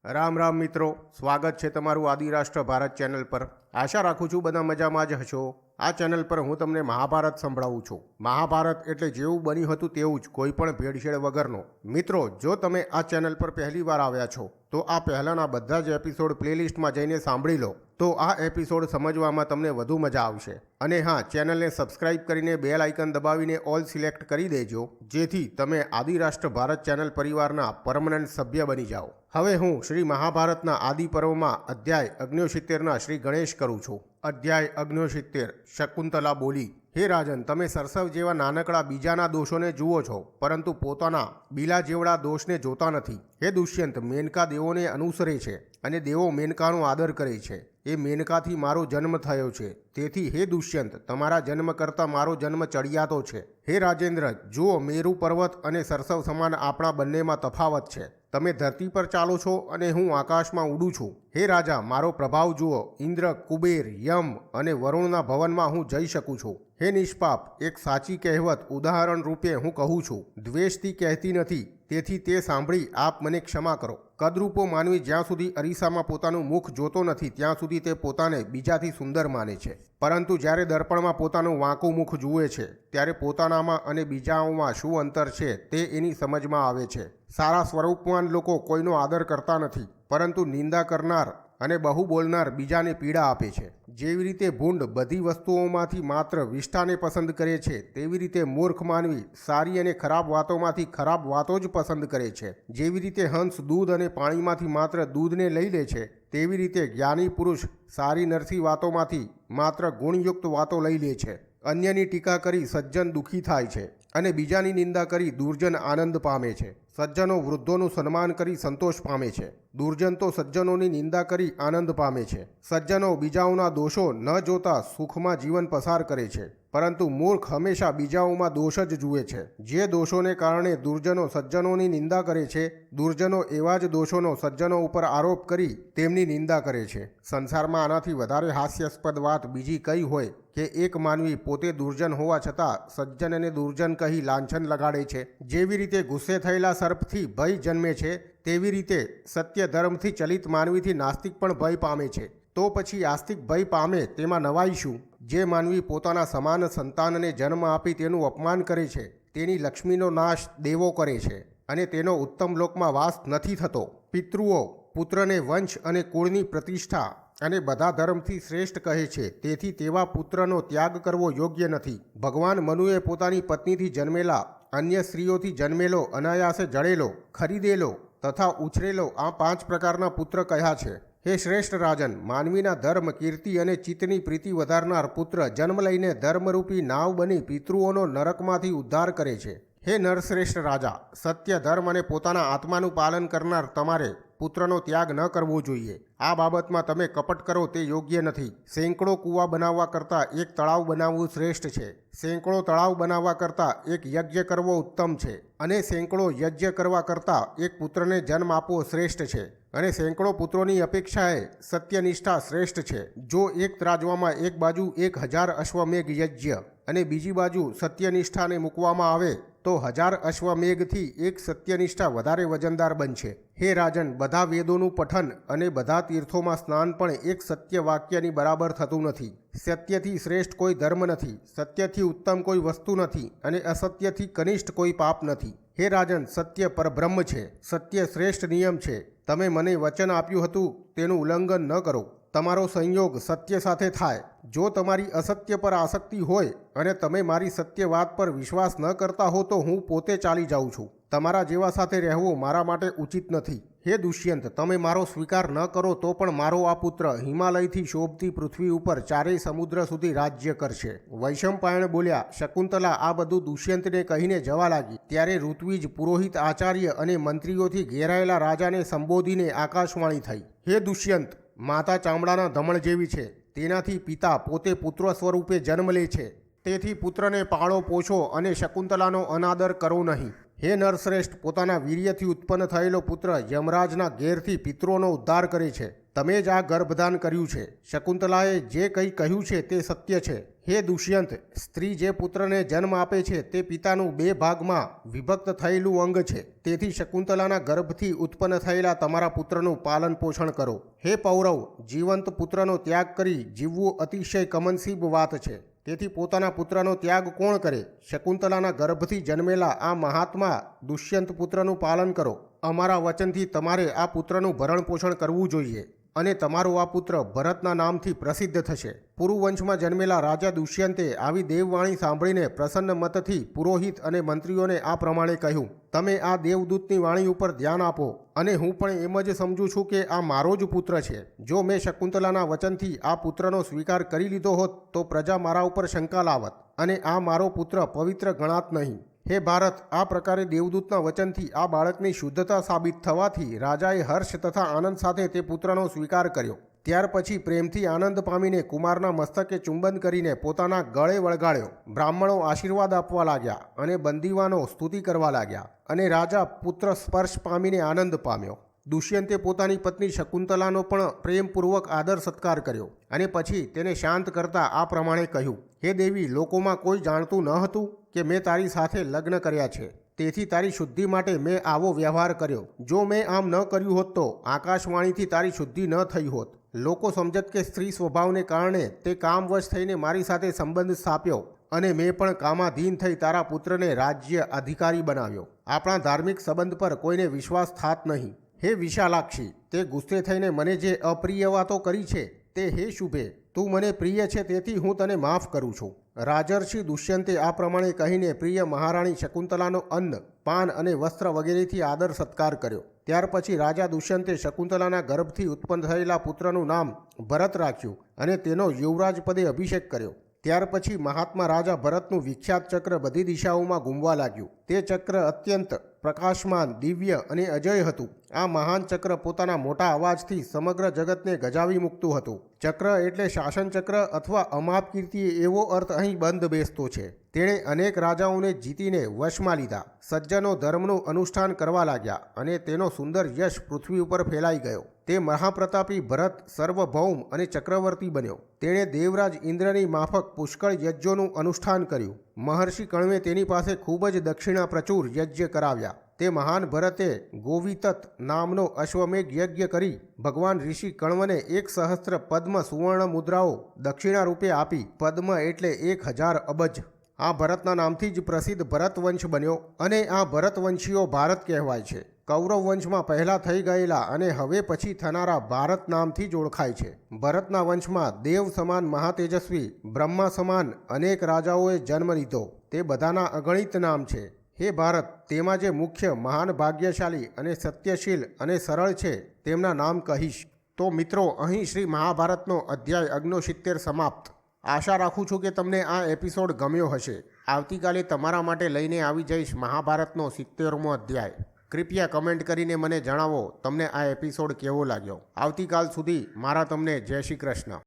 રામ રામ મિત્રો, સ્વાગત છે તમારું આદિરાષ્ટ્ર ભારત ચેનલ પર। આશા રાખું છું બધા મજામાં જ હશો। આ ચેનલ પર હું તમને મહાભારત સંભળાવું છું। મહાભારત એટલે જેવું બન્યું હતું તેવું જ, કોઈ પણ ભેળસેળ વગરનો। મિત્રો, જો તમે આ ચેનલ પર પહેલી વાર આવ્યા છો તો આ પહેલાંના બધા જ એપિસોડ પ્લેલિસ્ટમાં જઈને સાંભળી લો, તો આ એપિસોડ સમજવામાં તમને વધુ મજા આવશે। અને હા, ચેનલને સબસ્ક્રાઇબ કરીને બેલ આઇકન દબાવીને ઓલ સિલેક્ટ કરી દેજો, જેથી તમે આદિરાષ્ટ્ર ભારત ચેનલ પરિવારના પરમનન્ટ સભ્ય બની જાઓ। હવે હું શ્રી મહાભારતના આદિ પર્વમાં અધ્યાય 69ના શ્રી ગણેશ કરું છું। અધ્યાય 69। શકુંતલા બોલી, હે રાજન, તમે સરસવ જેવા નાનકડા બીજાના દોષોને જુઓ છો, પરંતુ પોતાના બીલા જેવડા દોષને જોતા નથી। હે દુષ્યંત, મેનકા દેવોને અનુસરે છે અને દેવો મેનકાનો આદર કરે છે। એ મેનકાથી મારો જન્મ થયો છે, તેથી હે દુષ્યંત, તમારા જન્મ કરતાં મારો જન્મ ચડિયાતો છે। હે રાજેન્દ્ર, જુઓ, મેરુ પર્વત અને સરસવ સમાન આપણા બંનેમાં તફાવત છે। તમે ધરતી પર ચાલો છો અને હું આકાશમાં ઉડું છું। હે રાજા, મારો પ્રભાવ જુઓ, ઇન્દ્ર, કુબેર, યમ અને વરુણના ભવનમાં હું જઈ શકું છું। હે નિષ્પાપ, એક સાચી કહેવત ઉદાહરણ રૂપે હું કહું છું, દ્વેષથી કહેતી નથી, તેથી તે સાંભળી આપ મને ક્ષમા કરો। કદરૂપો માનવી જ્યાં સુધી અરીસામાં પોતાનું મુખ જોતો નથી ત્યાં સુધી તે પોતાને બીજાથી સુંદર માને છે, પરંતુ જ્યારે દર્પણમાં પોતાનું વાંકું મુખ જુએ છે ત્યારે પોતાનામાં અને બીજાઓમાં શું અંતર છે તે એની સમજમાં આવે છે। સારા સ્વરૂપવાન લોકો કોઈનો આદર કરતા નથી, પરંતુ નિંદા કરનાર અને બહુ બોલનાર બીજાને પીડા આપે છે। જેવી રીતે ભૂંડ બધી વસ્તુઓમાંથી માત્ર વિષ્ઠાને પસંદ કરે છે, તેવી રીતે મૂર્ખ માનવી સારી અને ખરાબ વાતોમાંથી ખરાબ વાતો જ પસંદ કરે છે। જેવી રીતે હંસ દૂધ અને પાણીમાંથી માત્ર દૂધને લઈ લે છે, તેવી રીતે જ્ઞાની પુરુષ સારી નરસી વાતોમાંથી માત્ર ગુણયુક્ત વાતો લઈ લે છે। અન્યની ટીકા કરી સજ્જન દુઃખી થાય છે અને બીજાની નિંદા કરી દુર્જન આનંદ પામે છે। સજ્જનો વૃદ્ધોનું સન્માન કરી સંતોષ પામે છે, દુર્જન તો સજ્જનોની નિંદા કરી આનંદ પામે છે। સજ્જનો બીજાઓના દોષો ન જોતા સુખમાં જીવન પસાર કરે છે, પરંતુ મૂર્ખ હંમેશા બીજાઓમાં દોષ જ જુએ છે। જે દોષોને કારણે દુર્જનો સજ્જનોની નિંદા કરે છે, દુર્જનો એવા જ દોષોનો સજ્જનો ઉપર આરોપ કરી તેમની નિંદા કરે છે। સંસારમાં આનાથી વધારે હાસ્યાસ્પદ વાત બીજી કઈ હોય કે એક માનવી પોતે દુર્જન હોવા છતાં સજ્જનને દુર્જન કહી લાંછન લગાડે છે। જેવી રીતે ગુસ્સે થયેલા સર્પથી ભય જન્મે છે, તેવી રીતે સત્ય ધર્મથી ચલિત માનવીથી નાસ્તિક પણ ભય પામે છે। તો પછી આસ્તિક ભય પામે તેમાં નવાઈ શું? જે માનવી પોતાના સમાન સંતાનને જન્મ આપી તેનું અપમાન કરે છે, તેની લક્ષ્મીનો નાશ દેવો કરે છે અને તેનો ઉત્તમ લોકમાં વાસ નથી થતો। પિતૃઓ પુત્રને વંશ અને કુળની પ્રતિષ્ઠા અને બધા ધર્મથી શ્રેષ્ઠ કહે છે, તેથી તેવા પુત્રનો ત્યાગ કરવો યોગ્ય નથી। ભગવાન મનુએ પોતાની પત્નીથી જન્મેલા, અન્ય સ્ત્રીઓથી જન્મેલો, અનાયાસે જડેલો, ખરીદેલો તથા ઉછરેલો આ 5 પ્રકારના પુત્ર કહ્યા છે। હે શ્રેષ્ઠ રાજન, માનવીના ધર્મ, કીર્તિ અને ચિત્તની પ્રીતિ વધારનાર પુત્ર જન્મ લઈને ધર્મરૂપી નાવ બની પિતૃઓનો નરકમાંથી ઉદ્ધાર કરે છે। હે નરશ્રેષ્ઠ રાજા, સત્ય, ધર્મ અને પોતાના આત્માનું પાલન કરનાર તમારે પુત્રનો ત્યાગ ન કરવો જોઈએ। આ બાબતમાં તમે કપટ કરો તે યોગ્ય નથી। સેંકડો કૂવા બનાવવા કરતાં એક તળાવ બનાવવું શ્રેષ્ઠ છે। સેંકડો તળાવ બનાવવા કરતાં એક યજ્ઞ કરવો ઉત્તમ છે, અને સેંકડો યજ્ઞ કરવા કરતાં એક પુત્રને જન્મ આપવો શ્રેષ્ઠ છે, અને સેંકડો પુત્રોની અપેક્ષાએ સત્યનિષ્ઠા શ્રેષ્ઠ છે। જો એક ત્રાજવામાં એક બાજુ 1000 અશ્વમેઘ યજ્ઞ અને બીજી બાજુ સત્યનિષ્ઠાને મૂકવામાં આવે તો 1000 અશ્વમેઘથી એક સત્યનિષ્ઠા વધારે વજનદાર બનશે। હે રાજન, બધા વેદોનું પઠન અને બધા તીર્થોમાં સ્નાન પણ એક સત્ય વાક્યની બરાબર થતું નથી। સત્યથી શ્રેષ્ઠ કોઈ ધર્મ નથી, સત્યથી ઉત્તમ કોઈ વસ્તુ નથી અને અસત્યથી કનિષ્ઠ કોઈ પાપ નથી। હે રાજન, સત્ય પરબ્રહ્મ છે, સત્ય શ્રેષ્ઠ નિયમ છે। તમે મને વચન આપ્યું હતું તેનું ઉલ્લંઘન ન કરો। તમારો સંયોગ સત્ય સાથે થાય। જો તમારી અસત્ય પર આસક્તિ હોય અને તમે મારી સત્ય વાત પર વિશ્વાસ ન કરતા હો તો હું પોતે ચાલી જાઉં છું। તમારા જેવા સાથે રહેવું મારા માટે ઉચિત નથી। હે દુષ્યંત, તમે મારો સ્વીકાર ન કરો તો પણ મારો આ પુત્ર હિમાલયથી શોભતી પૃથ્વી ઉપર ચારેય સમુદ્ર સુધી રાજ્ય કરશે। વૈશંપાયણ બોલ્યા, શકુંતલા આ બધું દુષ્યંતને કહીને જવા લાગી, ત્યારે ઋત્વિજ, પુરોહિત, આચાર્ય અને મંત્રીઓથી ઘેરાયેલા રાજાને સંબોધીને આકાશવાણી થઈ, હે દુષ્યંત, માતા ચામડાના ધમણ જેવી છે, તેનાથી પિતા પોતે પુત્ર સ્વરૂપે જન્મ લે છે, તેથી પુત્રને પાળો પોછો અને શકુંતલાનો અનાદર કરો નહીં। હે નરશ્રેષ્ઠ, પોતાના વીર્યથી ઉત્પન્ન થયેલો પુત્ર યમરાજના ઘેરથી પિતૃઓનો ઉદ્ધાર કરે છે. તમે જ આ ગર્ભદાન કર્યું છે. શકુંતલાએ જે કંઈ કહ્યું છે તે સત્ય છે. હે દુષ્યંત, સ્ત્રી જે પુત્રને જન્મ આપે છે તે પિતાનું 2 ભાગમાં વિભક્ત થયેલું અંગ છે. તેથી શકુંતલાના ગર્ભથી ઉત્પન્ન થયેલા તમારા પુત્રનું પાલન પોષણ કરો. હે પૌરવ, જીવંત પુત્રનો ત્યાગ કરી જીવવું અતિશય કમનસીબ વાત છે. તેથી પોતાના પુત્રનો ત્યાગ કોણ કરે? શકુંતલાના ગર્ભથી જન્મેલા આ મહાત્મા દુષ્યંત પુત્રનું પાલન કરો. અમારા વચનથી તમારે આ પુત્રનું ભરણ પોષણ કરવું જોઈએ અને તમારો આ પુત્ર ભરતના નામથી પ્રસિદ્ધ થશે. પુરુવંશમાં જન્મેલા રાજા દુષ્યંતે આવી દેવવાણી સાંભળીને પ્રસન્ન મતથી પુરોહિત અને મંત્રીઓને આ પ્રમાણે કહ્યું, તમે આ દેવદૂતની વાણી ઉપર ધ્યાન આપો અને હું પણ એમ જ સમજું છું કે આ મારો જ પુત્ર છે. જો મેં શકુંતલાના વચનથી આ પુત્રનો સ્વીકાર કરી લીધો હોત તો પ્રજા મારા ઉપર શંકા લાવત અને આ મારો પુત્ર પવિત્ર ગણાત નહીં. હે ભારત, આ પ્રકારે દેવદૂતના વચનથી આ બાળકની શુદ્ધતા સાબિત થવાથી રાજાએ હર્ષ તથા આનંદ સાથે તે પુત્રનો સ્વીકાર કર્યો. ત્યાર પછી પ્રેમથી આનંદ પામીને કુમારના મસ્તકે ચુંબન કરીને પોતાના ગળે વળગાડ્યો. બ્રાહ્મણો આશીર્વાદ આપવા લાગ્યા અને બંદીવાનો સ્તુતિ કરવા લાગ્યા અને રાજા પુત્ર સ્પર્શ પામીને આનંદ પામ્યો. દુષ્યંતે પોતાની પત્ની શકુંતલાનો પણ પ્રેમપૂર્વક આદર સત્કાર કર્યો અને પછી તેને શાંત કરતા આ પ્રમાણે કહ્યું, હે દેવી, લોકોમાં કોઈ જાણતું ન હતું કે મેં તારી સાથે લગ્ન કર્યા છે. તેથી તારી શુદ્ધિ માટે મેં આવો વ્યવહાર કર્યો. જો મેં આમ ન કર્યું હોત તો આકાશવાણીથી તારી શુદ્ધિ ન થઈ હોત. લોકો સમજત કે સ્ત્રી સ્વભાવને કારણે તે કામવશ થઈને મારી સાથે સંબંધ સ્થાપ્યો અને મેં પણ કામાધીન થઈ તારા પુત્રને રાજ્ય અધિકારી બનાવ્યો. આપણા ધાર્મિક સંબંધ પર કોઈને વિશ્વાસ થાત નહીં. હે વિશાલાક્ષી, તે ગુસ્સે થઈને મને જે અપ્રિય વાતો કરી છે તે હે શુભે, તું મને પ્રિય છે તેથી હું તને માફ કરું છું. રાજર્ષિ દુષ્યંતે આ પ્રમાણે કહીને પ્રિય મહારાણી શકુંતલાનો અન્ન, પાન અને વસ્ત્ર વગેરેથી આદર સત્કાર કર્યો. ત્યાર પછી રાજા દુષ્યંતે શકુંતલાના ગર્ભથી ઉત્પન્ન થયેલા પુત્રનું નામ ભરત રાખ્યું અને તેનો યુવરાજ પદે અભિષેક કર્યો. ત્યાર પછી મહાત્મા રાજા ભરતનું વિખ્યાત ચક્ર બધી દિશાઓમાં ઘૂમવા લાગ્યું. તે ચક્ર અત્યંત પ્રકાશમાન, દિવ્ય અને અજય હતું. આ મહાન ચક્ર પોતાના મોટા અવાજથી સમગ્ર જગતને ગજાવી મૂકતું હતું. ચક્ર એટલે શાસન ચક્ર અથવા અમાપ કીર્તિ એવો અર્થ અહીં બંધ બેસતો છે. તેણે અનેક રાજાઓને જીતીને વશમાં લીધા. સજ્જનો ધર્મનું અનુષ્ઠાન કરવા લાગ્યા અને તેનો સુંદર યશ પૃથ્વી ઉપર ફેલાઈ ગયો. તે મહાપ્રતાપી ભરત સર્વભૌમ અને ચક્રવર્તી બન્યો. તેણે દેવરાજ ઇન્દ્રની માફક પુષ્કળ યજ્ઞોનું અનુષ્ઠાન કર્યું. મહર્ષિ કણવે તેની પાસે ખૂબ જ દક્ષિણા પ્રચુર યજ્ઞ કરાવ્યા. તે મહાન ભરતે ગોવિતત નામનો અશ્વમેઘ યજ્ઞ કરી ભગવાન ઋષિ કણવને 1,000 પદ્મ સુવર્ણ મુદ્રાઓ દક્ષિણા રૂપે આપી. પદ્મ એટલે 1000 અબજ. આ ભરતના નામથી જ પ્રસિદ્ધ ભરતવંશ બન્યો અને આ ભરતવંશીઓ ભારત કહેવાય છે. કૌરવ વંશમાં પહેલાં થઈ ગયેલા અને હવે પછી થનારા ભારત નામથી જ ઓળખાય છે. ભરતના વંશમાં દેવ સમાન મહાતેજસ્વી, બ્રહ્મા સમાન અનેક રાજાઓએ જન્મ લીધો. તે બધાના અગણિત નામ છે. હે ભારત, તેમાં જે મુખ્ય, મહાન, ભાગ્યશાળી અને સત્યશીલ અને સરળ છે તેમના નામ કહીશ. તો મિત્રો, અહીં શ્રી મહાભારતનો અધ્યાય 69 સમાપ્ત. આશા રાખું છું કે તમને આ એપિસોડ ગમ્યો હશે. આવતીકાલે તમારા માટે લઈને આવી જઈશ મહાભારતનો 70મો અધ્યાય. કૃપયા કમેન્ટ કરીને મને જણાવો તમને આ એપિસોડ કેવો લાગ્યો. આવતીકાલ સુધી મારા તમને જય શ્રી કૃષ્ણ.